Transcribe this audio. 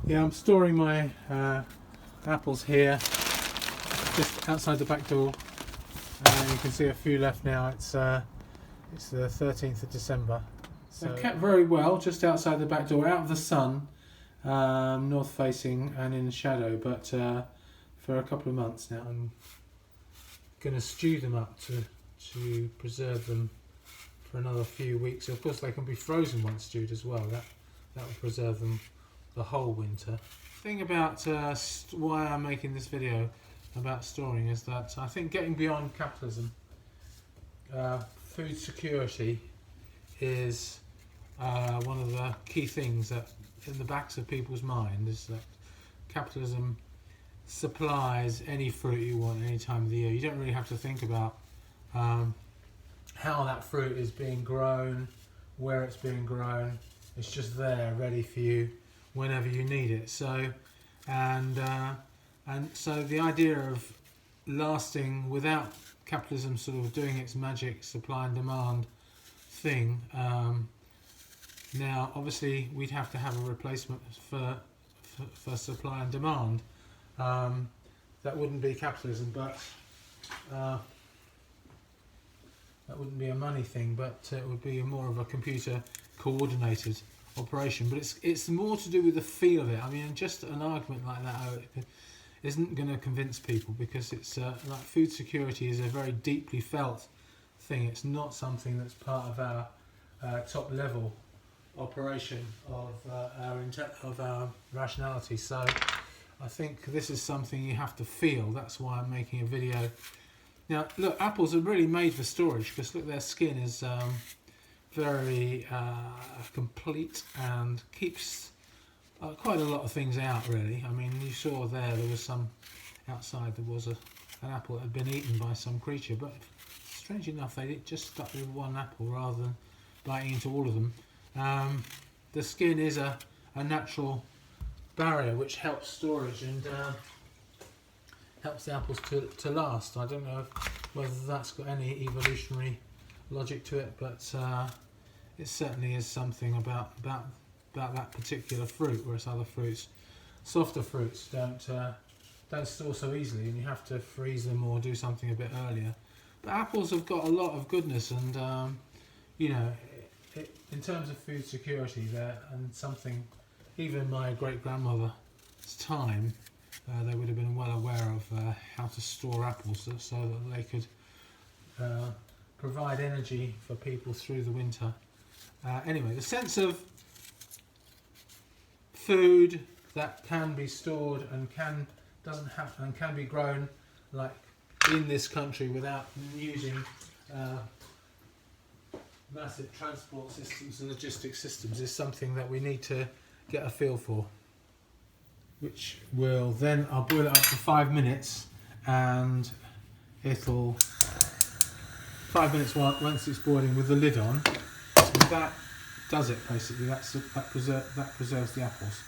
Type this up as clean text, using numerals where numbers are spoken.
Yeah, I'm storing my apples here, just outside the back door. You can see a few left now. It's the 13th of December. So they're kept very well, just outside the back door, out of the sun, north facing and in the shadow. But for a couple of months now, I'm going to stew them up to preserve them for another few weeks. Of course, they can be frozen once stewed as well. That will preserve them the whole winter. The thing about why I'm making this video about storing is that I think getting beyond capitalism, food security is one of the key things that in the backs of people's mind is that capitalism supplies any fruit you want any time of the year. You don't really have to think about how that fruit is being grown, where it's being grown. It's just there, ready for you whenever you need it. So, and so the idea of lasting without capitalism sort of doing its magic supply and demand thing. Now, obviously, we'd have to have a replacement for supply and demand. That wouldn't be capitalism, but that wouldn't be a money thing, but it would be more of a computer coordinated operation. But it's more to do with the feel of it. I mean, just an argument like that isn't going to convince people, because it's like food security is a very deeply felt thing. It's not something that's part of our top level operation of our rationality. So I think this is something you have to feel. That's why I'm making a video. Now, look, apples are really made for storage, because look, their skin is very complete and keeps quite a lot of things out, really. I mean, you saw there was some outside. There was an apple that had been eaten by some creature, but strange enough, they just stuck with one apple rather than biting into all of them. The skin is a natural barrier which helps storage and helps the apples to last. I don't know whether that's got any evolutionary logic to it, but it certainly is something about that particular fruit, whereas other fruits, softer fruits, don't store so easily, and you have to freeze them or do something a bit earlier. But apples have got a lot of goodness, and you know, in terms of food security, and something even my great-grandmother's time, they would have been well aware of how to store apples so that they could provide energy for people through the winter. Anyway, the sense of food that can be stored and can be grown like in this country without using massive transport systems and logistics systems is something that we need to get a feel for. Which will then, I'll boil it up for 5 minutes, and it'll 5 minutes once it's boiling with the lid on. And that does it basically. That preserves the apples.